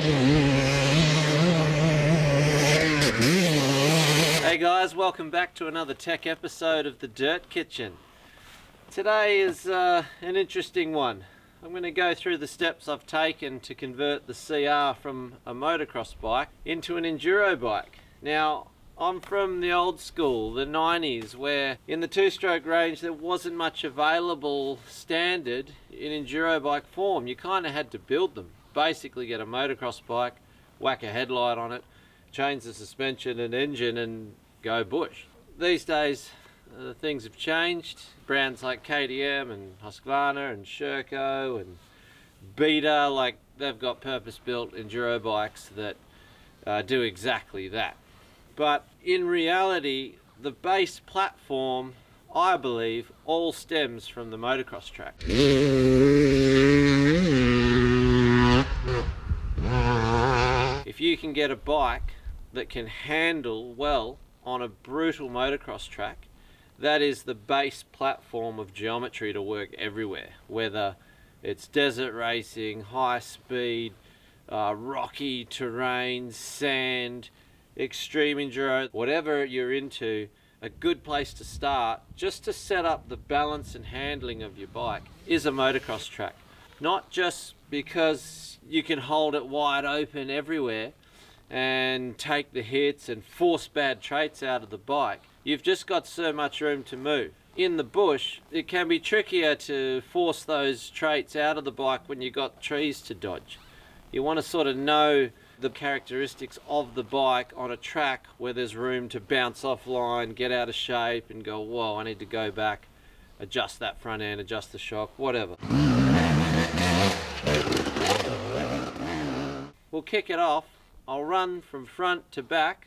Hey guys, welcome back to another tech episode of the Dirt Kitchen. Today is an interesting one. I'm going to go through the steps I've taken to convert the CR from a motocross bike into an enduro bike. Now, I'm from the old school, the 90s, where in the two-stroke range there wasn't much available standard in enduro bike form. You kind of had to build them. Basically get a motocross bike, whack a headlight on it, change the suspension and engine and go bush. These days things have changed. Brands like KTM and Husqvarna and Sherco and Beta, like, they've got purpose-built enduro bikes that do exactly that. But in reality, the base platform, I believe, all stems from the motocross track. If you can get a bike that can handle well on a brutal motocross track, that is the base platform of geometry to work everywhere, whether it's desert racing, high speed, rocky terrain, sand, extreme enduro, whatever you're into. A good place to start, just to set up the balance and handling of your bike, is a motocross track. Not just because you can hold it wide open everywhere and take the hits and force bad traits out of the bike. You've just got so much room to move. In the bush, it can be trickier to force those traits out of the bike when you've got trees to dodge. You want to sort of know the characteristics of the bike on a track where there's room to bounce offline, get out of shape and go, whoa, I need to go back, adjust that front end, adjust the shock, whatever. We'll kick it off. I'll run from front to back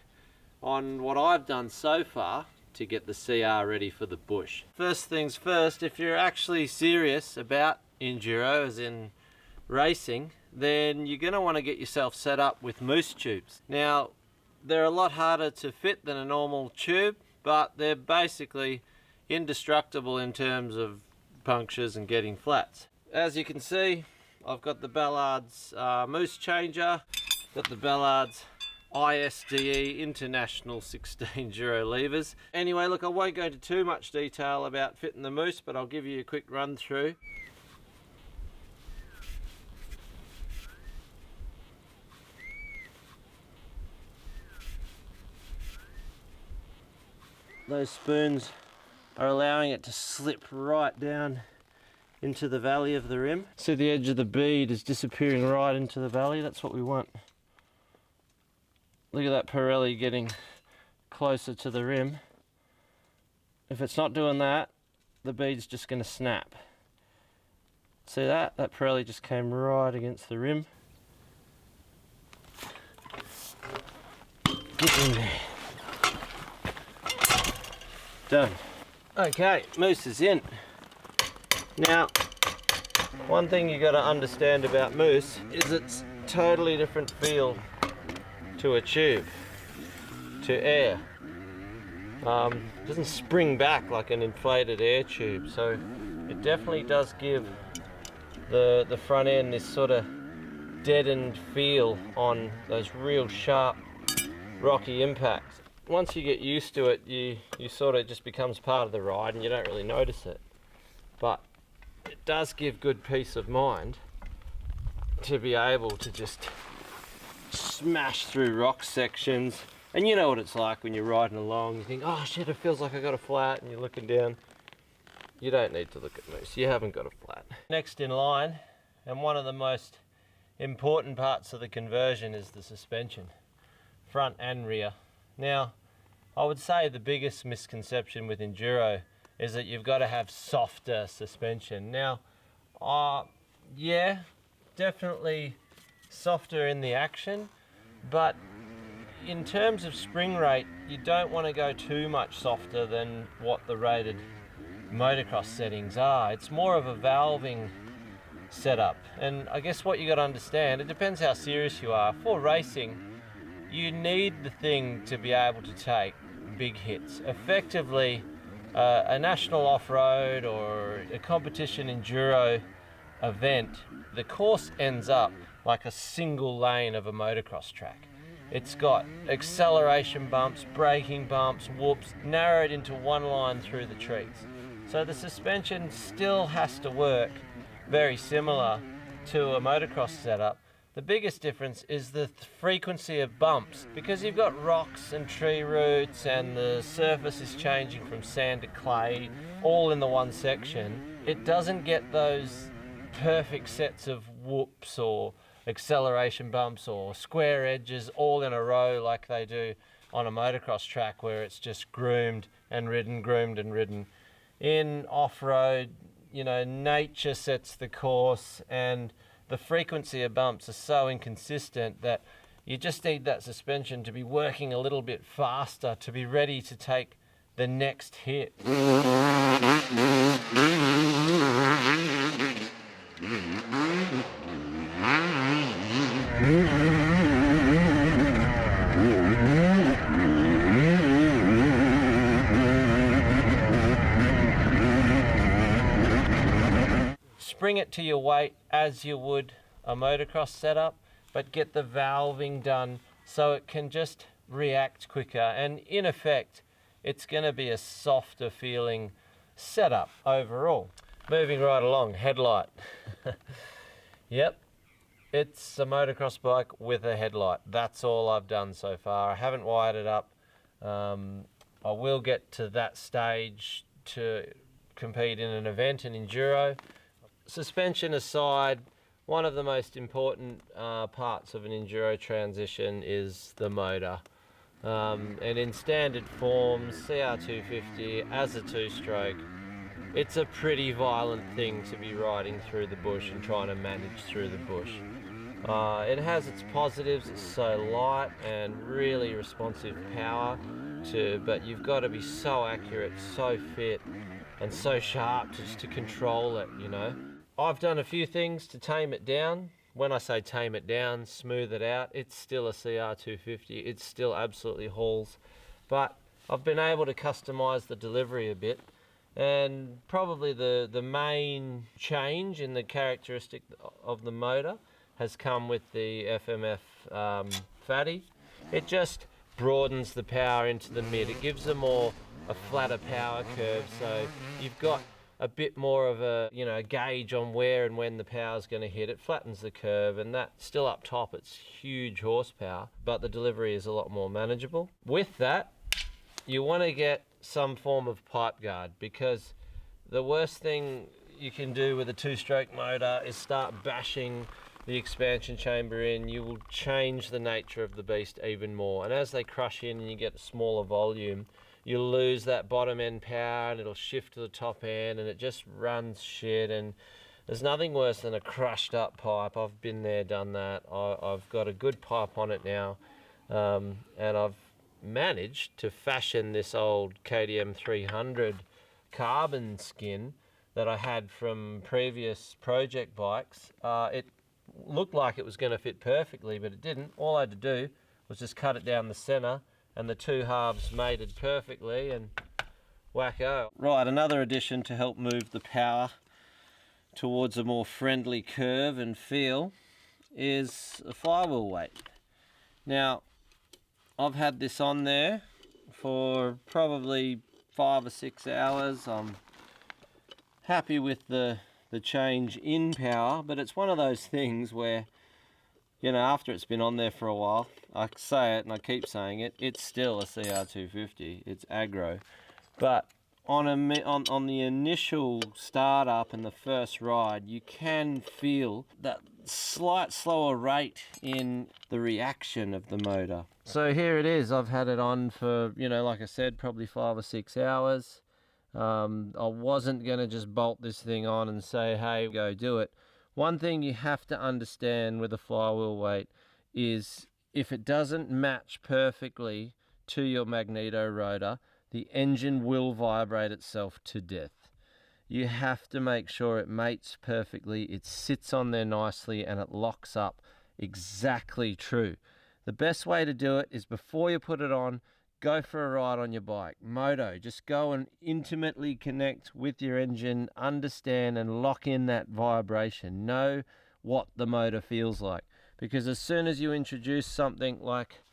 on what I've done so far to get the CR ready for the bush. First things first, if you're actually serious about enduro, as in racing, then you're going to want to get yourself set up with Moose tubes. Now, they're a lot harder to fit than a normal tube, but they're basically indestructible in terms of punctures and getting flats. As you can see, I've got the Ballard's Moose changer, got the Ballard's ISDE International 16 Duro levers. Anyway, look, I won't go into too much detail about fitting the Moose, but I'll give you a quick run through. Those spoons are allowing it to slip right down into the valley of the rim. See, the edge of the bead is disappearing right into the valley. That's what we want. Look at that Pirelli getting closer to the rim. If it's not doing that, the bead's just going to snap. See that? That Pirelli just came right against the rim. Get in there. Done. Okay, Moose is in. Now, one thing you got to understand about Moose is it's totally different feel to a tube, to air. It doesn't spring back like an inflated air tube, so it definitely does give the front end this sort of deadened feel on those real sharp, rocky impacts. Once you get used to it, you sort of just becomes part of the ride and you don't really notice it. But it does give good peace of mind to be able to just smash through rock sections. And you know what it's like when you're riding along, you think, oh shit, it feels like I got a flat, and you're looking down. You don't need to look at Moose, you haven't got a flat. Next in line, and one of the most important parts of the conversion, is the suspension, front and rear. Now, I would say the biggest misconception with enduro is that you've got to have softer suspension. Now, yeah, definitely softer in the action, but in terms of spring rate, you don't want to go too much softer than what the rated motocross settings are. It's more of a valving setup, and I guess what you got to understand, it depends how serious you are. For racing, you need the thing to be able to take big hits. Effectively, a national off-road or a competition enduro event, the course ends up like a single lane of a motocross track. It's got acceleration bumps, braking bumps, whoops, narrowed into one line through the trees. So the suspension still has to work very similar to a motocross setup. The biggest difference is the frequency of bumps. Because you've got rocks and tree roots and the surface is changing from sand to clay all in the one section, it doesn't get those perfect sets of whoops or acceleration bumps or square edges all in a row like they do on a motocross track, where it's just groomed and ridden. In off-road, nature sets the course, and the frequency of bumps are so inconsistent that you just need that suspension to be working a little bit faster to be ready to take the next hit. Spring it to your weight as you would a motocross setup, but get the valving done so it can just react quicker, and in effect it's going to be a softer feeling setup overall. Moving right along, headlight. Yep, it's a motocross bike with a headlight. That's all I've done so far. I haven't wired it up. I will get to that stage to compete in an event, an enduro. Suspension aside, one of the most important parts of an enduro transition is the motor. And in standard forms, CR250 as a two-stroke, it's a pretty violent thing to be riding through the bush and trying to manage through the bush. It has its positives. It's so light and really responsive power but you've got to be so accurate, so fit and so sharp just to control it, I've done a few things to tame it down. When I say tame it down, smooth it out, it's still a CR250. It still absolutely hauls. But I've been able to customize the delivery a bit. And probably the main change in the characteristic of the motor has come with the FMF Fatty. It just broadens the power into the mid. It gives a flatter power curve, so you've got a bit more of a gauge on where and when the power's going to hit. It flattens the curve, and that still up top it's huge horsepower, but the delivery is a lot more manageable. With that, you want to get some form of pipe guard, because the worst thing you can do with a two-stroke motor is start bashing the expansion chamber in. You will change the nature of the beast even more, and as they crush in and you get a smaller volume, you'll lose that bottom end power and it'll shift to the top end and it just runs shit. And there's nothing worse than a crushed up pipe. I've been there, done that. I've got a good pipe on it now, and I've managed to fashion this old KTM 300 carbon skin that I had from previous project bikes. It looked like it was going to fit perfectly, but it didn't. All I had to do was just cut it down the center, and the two halves mated perfectly, and wacko. Right, another addition to help move the power towards a more friendly curve and feel is a flywheel weight. Now, I've had this on there for probably 5 or 6 hours. I'm happy with the change in power, but it's one of those things where, after it's been on there for a while, I say it and I keep saying it, it's still a CR250, it's aggro. But on the initial startup and the first ride, you can feel that slight slower rate in the reaction of the motor. So here it is. I've had it on for, like I said, probably 5 or 6 hours. I wasn't going to just bolt this thing on and say, hey, go do it. One thing you have to understand with a flywheel weight is if it doesn't match perfectly to your magneto rotor, the engine will vibrate itself to death. You have to make sure it mates perfectly, it sits on there nicely, and it locks up exactly true. The best way to do it is before you put it on, go for a ride on your bike. Moto, just go and intimately connect with your engine, understand and lock in that vibration. Know what the motor feels like. because as soon as you introduce something like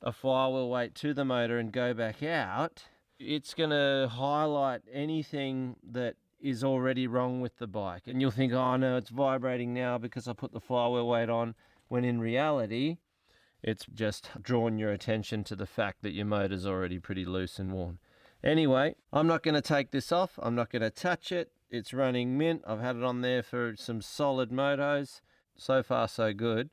a firewheel weight to the motor and go back out, it's going to highlight anything that is already wrong with the bike. And you'll think, oh no, it's vibrating now because I put the firewheel weight on, when in reality, it's just drawn your attention to the fact that your motor's already pretty loose and worn. Anyway, I'm not going to take this off. I'm not going to touch it. It's running mint. I've had it on there for some solid motos. So far, so good.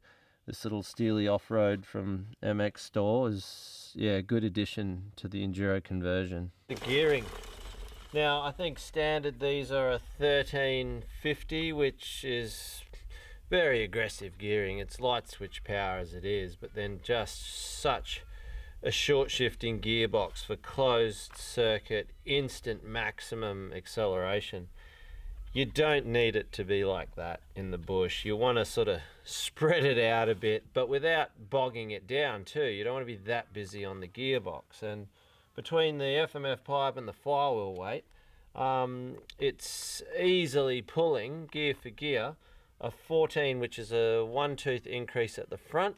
This little Steely Off-Road from MX Store is, yeah, a good addition to the Enduro conversion. The gearing. Now, I think standard these are a 1350, which is very aggressive gearing. It's light switch power as it is, but then just such a short shifting gearbox for closed circuit, instant maximum acceleration. You don't need it to be like that in the bush. You want to sort of spread it out a bit, but without bogging it down too. You don't want to be that busy on the gearbox. And between the FMF pipe and the firewheel weight, it's easily pulling, gear for gear, a 14, which is a 1-tooth increase at the front,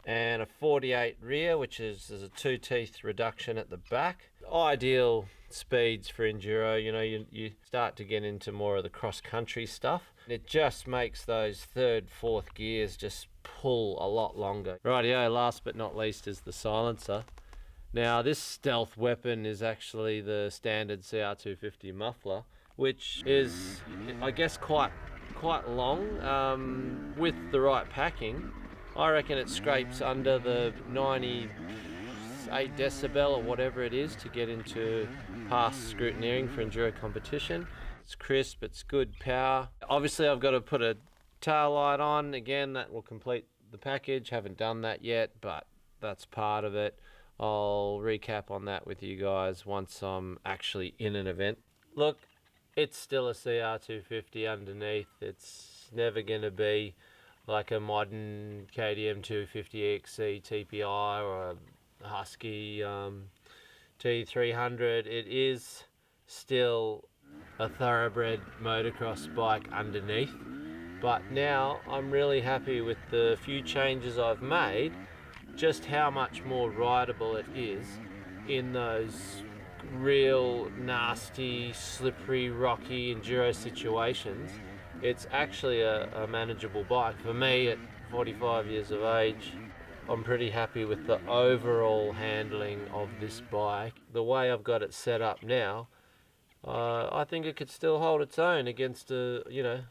and a 48 rear, which is a 2-tooth reduction at the back. Ideal speeds for enduro. You know, you start to get into more of the cross-country stuff. It just makes those third, fourth gears just pull a lot longer. Rightio, last but not least is the silencer. Now this stealth weapon is actually the standard CR250 muffler, which is, I guess, quite long. With the right packing, I reckon it scrapes under the 98 decibel or whatever it is to get into past scrutineering for enduro competition. It's crisp, it's good power. Obviously I've got to put a tail light on. Again, that will complete the package. Haven't done that yet, but that's part of it. I'll recap on that with you guys once I'm actually in an event. Look, it's still a CR250 underneath. It's never going to be like a modern KTM 250 XC TPI or a Husky T300. It is still a thoroughbred motocross bike underneath, but now I'm really happy with the few changes I've made, just how much more rideable it is in those real nasty, slippery, rocky enduro situations. It's actually a manageable bike. For me, at 45 years of age, I'm pretty happy with the overall handling of this bike. The way I've got it set up now, I think it could still hold its own against a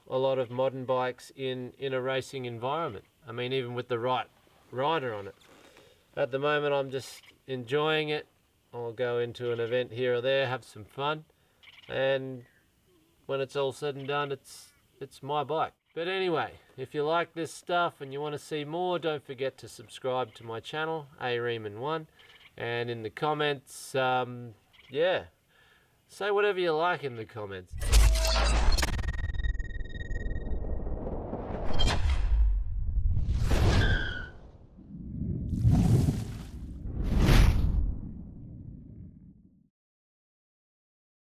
lot of modern bikes in a racing environment. I mean, even with the right rider on it. At the moment, I'm just enjoying it. I'll go into an event here or there, have some fun, and when it's all said and done, it's my bike. But anyway, if you like this stuff and you want to see more, don't forget to subscribe to my channel, ARiemann1, and in the comments, say whatever you like in the comments.